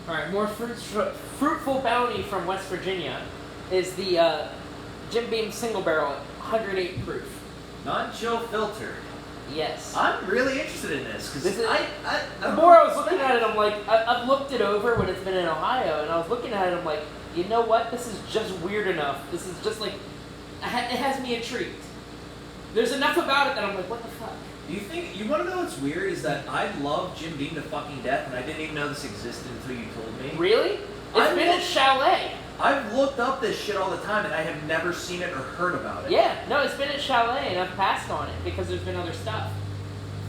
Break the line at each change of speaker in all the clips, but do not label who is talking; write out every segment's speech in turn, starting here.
All right, more fruitful bounty from West Virginia is the Jim Beam single barrel at 108 proof.
Non-chill filtered.
Yes.
I'm really interested in this because
the more I was looking at it, I'm like, I've looked it over when it's been in Ohio, and I was looking at it, I'm like, you know what? This is just weird enough. This is just like, it has me intrigued. There's enough about it that I'm like, what the fuck?
You want to know what's weird is that I love Jim Beam to fucking death, and I didn't even know this existed until you told me.
Really? It's been at Chalet.
I've looked up this shit all the time, and I have never seen it or heard about it.
Yeah, no, it's been at Chalet, and I've passed on it because there's been other stuff.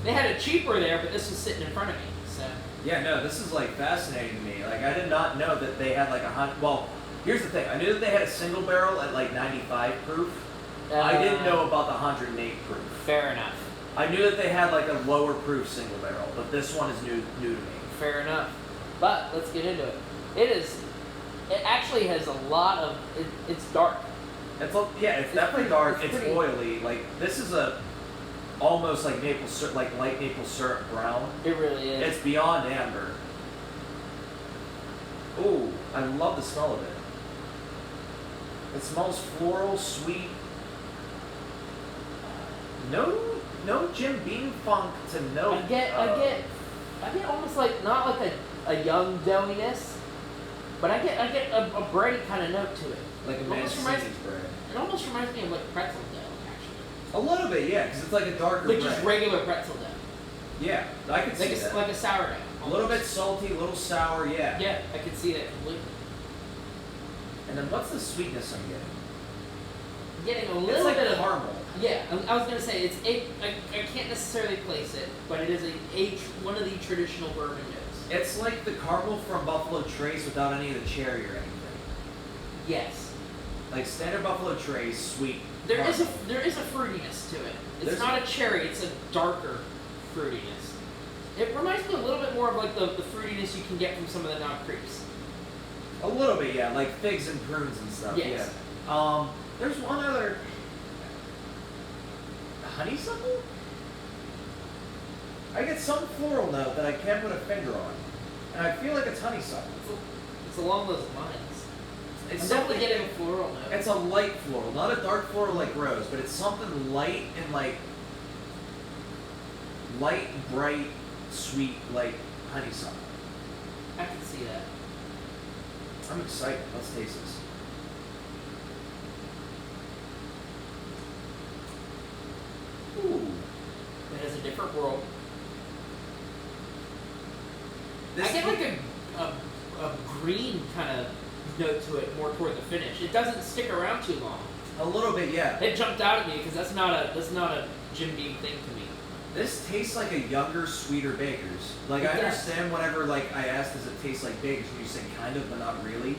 They had it cheaper there, but this was sitting in front of me, so.
Yeah, no, this is like fascinating to me. Like, I did not know that they had like well, here's the thing. I knew that they had a single barrel at like 95 proof. I didn't know about the 108 proof.
Fair enough.
I knew that they had like a lower proof single barrel, but this one is new to me.
Fair enough. But let's get into it. It actually has a lot of. It's dark.
It's definitely dark. It's oily. Like this is almost like maple syrup, like light maple syrup brown.
It really is.
It's beyond amber. Ooh, I love the smell of it. It smells floral, sweet. No Jim Beam funk to note.
I get almost like not like a young doughiness, but I get a bready kind of note to it.
Like a Mancini's bread.
It almost reminds me of like pretzel dough, actually.
A little bit, yeah, because it's like a darker
like
bread.
Just regular pretzel dough.
Yeah, I can see that.
Like a sourdough.
A little bit salty, a little sour, yeah.
Yeah, I can see that completely.
And then what's the sweetness I'm getting?
I'm getting a little bit of
caramel.
Yeah, I was gonna say I can't necessarily place it, but it is one of the traditional bourbon notes.
It's like the caramel from Buffalo Trace without any of the cherry or anything.
Yes.
Like standard Buffalo Trace, sweet.
There is a fruitiness to it. It's not a cherry; it's a darker fruitiness. It reminds me a little bit more of like the fruitiness you can get from some of the Knob Creeks.
A little bit, yeah, like figs and prunes and stuff.
Yes.
Yeah. There's one other. Honeysuckle? I get some floral note that I can't put a finger on, and I feel like it's honeysuckle.
It's along those lines.
It's
I'm definitely getting a floral note.
It's a light floral, not a dark floral like rose, but it's something light and like light, bright, sweet, like honeysuckle.
I can see that.
I'm excited. Let's taste this. Ooh.
It has a different world.
I
get like a green kind of note to it more toward the finish. It doesn't stick around too long.
A little bit, yeah.
It jumped out at me because that's not a Jim Beam thing to me.
This tastes like a younger, sweeter Baker's. Like, I understand whenever, like, I asked, does it taste like Baker's, and you say kind of, but not really.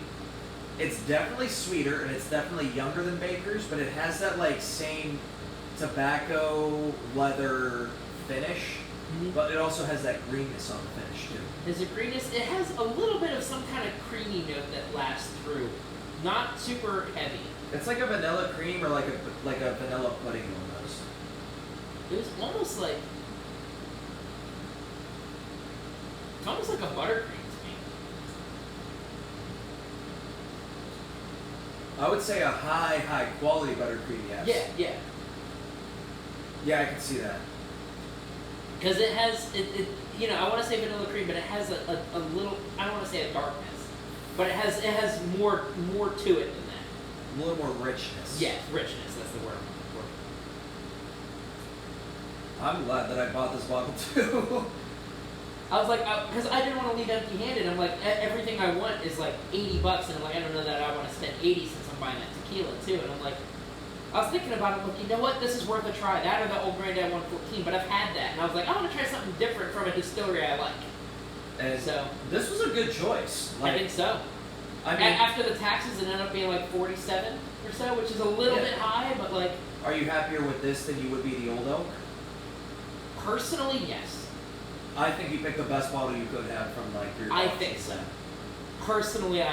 It's definitely sweeter, and it's definitely younger than Baker's, but it has that, like, same tobacco, leather finish, but it also has that greenness on the finish, too.
There's a greenness. It has a little bit of some kind of creamy note that lasts through. Not super heavy.
It's like a vanilla cream or like a vanilla pudding almost.
It was almost like... It's almost like a buttercream to me.
I would say a high quality buttercream, yes.
Yeah.
Yeah, I can see that.
Because it has, I want to say vanilla cream, but it has a little, I don't want to say a darkness, but it has more to it than that.
A little more richness.
Yes, richness, that's the word.
I'm glad that I bought this bottle too.
I was like, because I didn't want to leave empty-handed. I'm like, everything I want is like $80, and I'm like, I don't know that I want to spend $80 since I'm buying that tequila too. And I'm like, I was thinking about it, like, you know what, this is worth a try. That or the Old Granddad 114, but I've had that, and I was like, I want to try something different from a distillery I like.
And so this was a good choice.
Like, I think so. I mean, after the taxes, it ended up being like 47 or so, which is a little bit high, but like.
Are you happier with this than you would be the Old Oak?
Personally, yes.
I think you picked the best bottle you could have from like your.
I think so. Personally,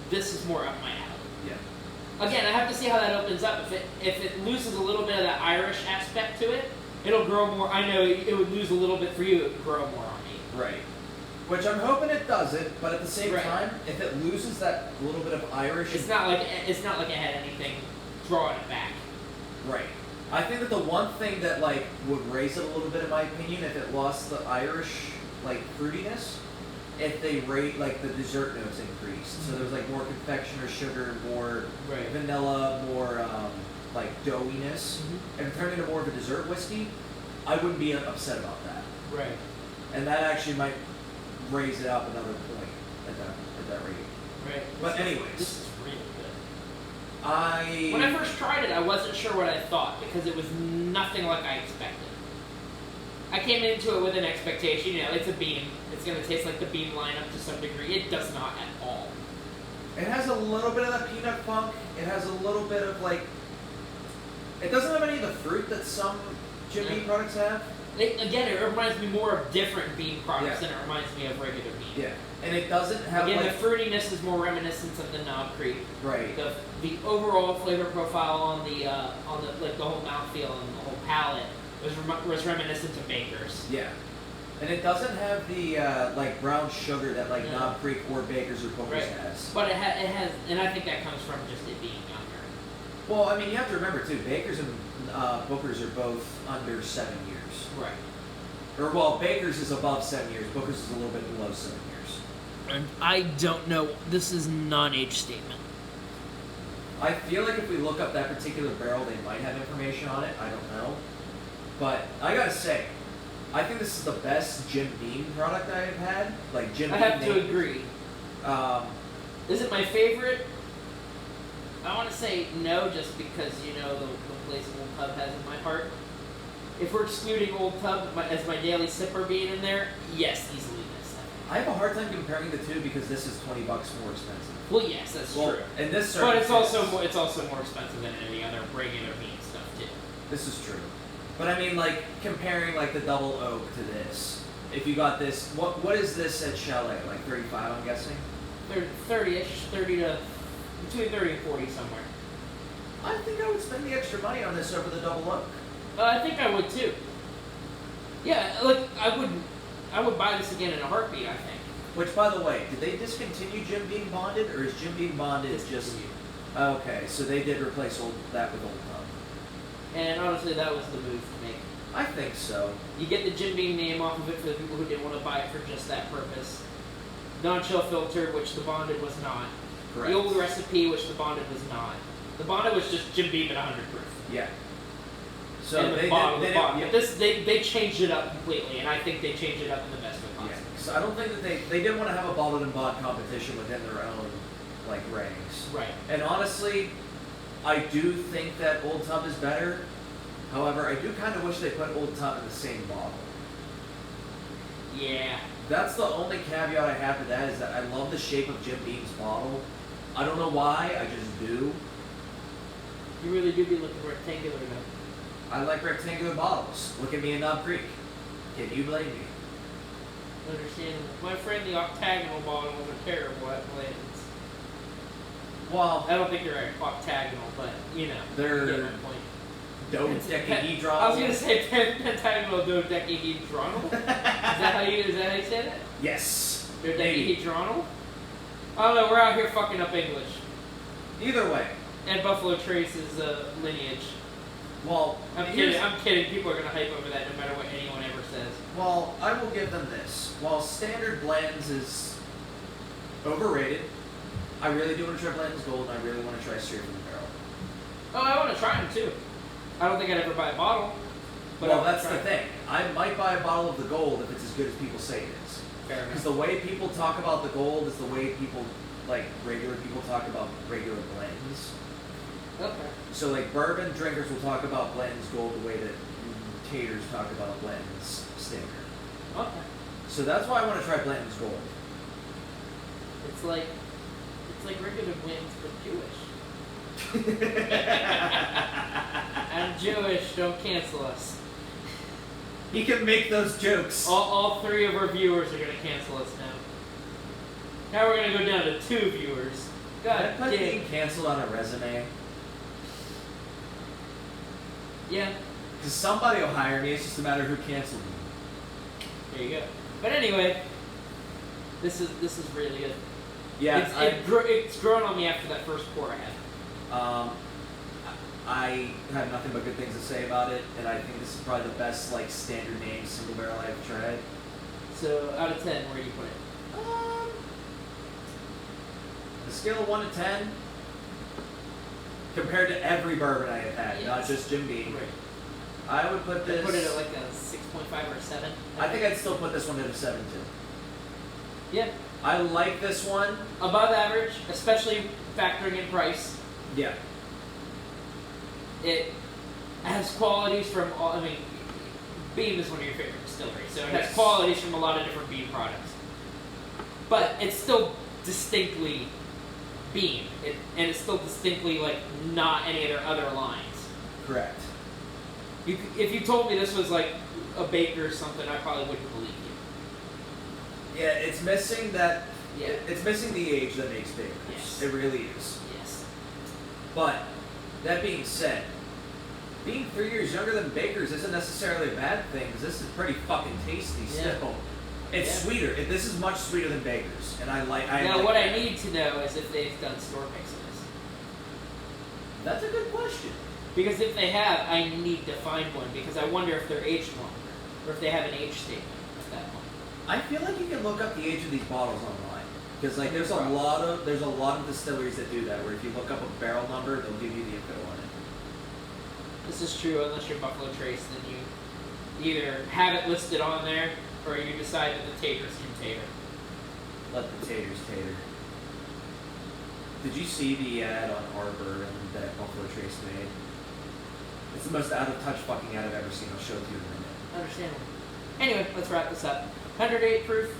this is more up my alley.
Yeah.
Again, I have to see how that opens up. If it loses a little bit of that Irish aspect to it, it'll grow more. I know it would lose a little bit for you. It would grow more on me.
Right. Which I'm hoping it doesn't, but at the same
Right.
time, if it loses that little bit of Irish,
It's not like it had anything drawing it back.
right. I think that the one thing that like would raise it a little bit, in my opinion, if it lost the Irish like fruitiness, if they rate like the dessert notes increased. So there was like more confectioner sugar, more
Right.
vanilla, more like doughiness.
Mm-hmm.
If it turned into more of a dessert whiskey, I wouldn't be upset about that.
Right.
And that actually might raise it up another point at that rate.
Right.
But anyways,
This is really good.
I
When I first tried it, I wasn't sure what I thought because it was nothing like I expected. I came into it with an expectation, you know, it's a bean. It's going to taste like the bean lineup to some degree. It does not at all.
It has a little bit of that peanut funk. It has a little bit of like. It doesn't have any of the fruit that some Jim Beam products have.
It reminds me more of different bean products
Yeah.
than it reminds me of regular bean.
Yeah, and it doesn't have
Again,
like
the fruitiness is more reminiscent of the Knob Creek.
right.
The overall flavor profile on the like the whole mouthfeel and the whole palate was reminiscent of Baker's.
Yeah, and it doesn't have the like brown sugar that like
No.
Knob Creek or Baker's or Booker's
Right.
has.
But it has, and I think that comes from just it being younger.
Well, I mean, you have to remember too. Baker's and Booker's are both under 7 years.
Right.
Or well, Baker's is above 7 years. Booker's is a little bit below 7 years.
And I don't know. This is non-age statement.
I feel like if we look up that particular barrel, they might have information on it. I don't know. But I gotta say, I think this is the best Jim Beam product I have had. Like Jim
I
Beam.
have to agree. Is it my favorite? I want to say no, just because you know the place Old Tub has in my heart. If we're excluding Old Tub as my daily sipper being in there, yes, easily this.
I have a hard time comparing the two because this is $20 more expensive.
Well, yes, that's true.
In this
But it's
circumstance-
also more expensive than any other regular bean stuff too.
This is true. But I mean, like, comparing, like, the double oak to this. If you got this, what is this at Chalet? Like 35, I'm guessing?
30-ish, 30 to, between 30 and 40 somewhere.
I think I would spend the extra money on this over the double oak.
I think I would too. Yeah, like, I would buy this again in a heartbeat, I think.
Which, by the way, did they discontinue Jim Beam Bonded, or is Jim Beam Bonded just...
Discontinued.
Okay, so they did replace that with Old Tub.
And honestly, that was the move to make.
I think so.
You get the Jim Beam name off of it for the people who didn't want to buy it for just that purpose. Non-chill filter, which the Bonded was not.
Correct.
The old recipe, which the Bonded was not. The Bonded was just Jim Beam at 100 proof.
Yeah. So
And
they
the bottle,
did,
the bottle.
yeah.
But this, they changed it up completely, and I think they changed it up in the best way
Yeah,
possible.
so I don't think that they didn't want to have a bottled and bond competition within their own like ranks.
Right.
And honestly, I do think that Old Tub is better. However, I do kind of wish they put Old Tub in the same bottle.
Yeah.
That's the only caveat I have to that, is that I love the shape of Jim Beam's bottle. I don't know why, I just do.
You really do be looking rectangular though.
I like rectangular bottles. Look at me in Knob Creek. Can you blame me?
Understandable. My friend, the octagonal bottle was a terrible at blends.
Well,
I don't think they're octagonal, but you know,
They're
you get my point.
dodecahedron.
I was gonna say pentagonal dodecahedronal. Is that how you say that?
Yes. Maybe.
Dodecahedronal? I don't know. We're out here fucking up English
Either way.
and Buffalo Trace's lineage.
Well,
I'm kidding. People are gonna hype over that no matter what anyone ever says.
Well, I will give them this. While standard blends is overrated, I really do want to try Bland's Gold, and I really want to try straight from the barrel.
Oh, I want to try them too. I don't think I'd ever buy a bottle. But
Well,
I wanna
that's
try
the
it.
thing. I might buy a bottle of the Gold if it's as good as people say it is.
Fair
Because
enough.
the way people talk about the Gold is the way people, like regular people, talk about regular blends.
Okay.
So, like bourbon drinkers will talk about Bland's Gold the way that taters talk about Bland's Standard.
Okay.
So that's why I want to try Bland's Gold.
It's like regular wings, but Jewish. I'm Jewish. Don't cancel us.
He can make those jokes.
All three of our viewers are gonna cancel us now. Now we're gonna go down to 2 viewers. God
Can I put
damn.
being canceled on a resume?
Yeah.
Because somebody will hire me, it's just a matter of who canceled me.
There you go. But anyway, This is really good.
Yeah,
It's grown on me after that first pour I had.
I have nothing but good things to say about it, and I think this is probably the best like standard name single barrel I've tried.
So out of 10, where do you put it?
A scale of 1 to 10, compared to every bourbon I have had, not just Jim Beam.
Right.
I would put this.
Put it at like a 6.5 or a 7.
I think I'd still put this one at a 7 too.
Yeah.
I like this one.
Above average, especially factoring in price.
Yeah.
It has qualities from all. I mean, Beam is one of your favorite distilleries, so it has qualities from a lot of different Beam products. But it's still distinctly Beam, and it's still distinctly like not any of their other lines.
Correct.
If you told me this was like a Baker or something, I probably wouldn't believe you.
Yeah, it's missing that.
Yeah.
It's missing the age that makes Bakers.
Yes.
It really is.
Yes.
But that being said, being 3 years younger than Baker's isn't necessarily a bad thing, because this is pretty fucking tasty still. It's sweeter. This is much sweeter than Baker's, and I like.
What I need to know is if they've done store picks of this.
That's a good question.
Because if they have, I need to find one, because I wonder if they're aged longer, or if they have an age statement at that point.
I feel like you can look up the age of these bottles online, because like there's a lot of distilleries that do that, where if you look up a barrel number, they'll give you the info on it.
This is true unless you're Buffalo Trace, then you either have it listed on there, or you decide that the taters can tater.
Let the taters tater. Did you see the ad on our bourbon that Buffalo Trace made? It's the most out of touch fucking ad I've ever seen. I'll show it to you in a minute.
Understandable. Anyway, let's wrap this up. 108 proof,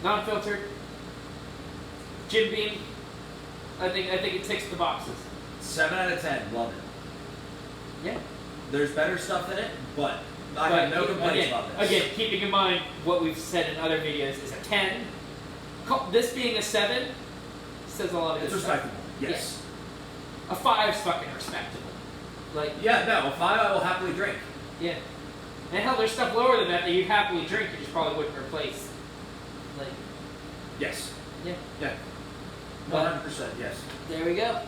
non-filtered, Jim Beam. I think it ticks the boxes.
7 out of 10. Love it.
Yeah.
There's better stuff in it, but I have no complaints about this.
Again, keeping in mind what we've said in other videos is a 10. This being a 7 says a lot of good
It's respectable. Yes.
Yeah. A 5's fucking respectable. Like,
yeah, no, a 5 I will happily drink.
Yeah. And hell, there's stuff lower than that you'd happily drink, you just probably wouldn't replace. Like.
Yes.
Yeah.
Yeah. 100%, yes.
There we go.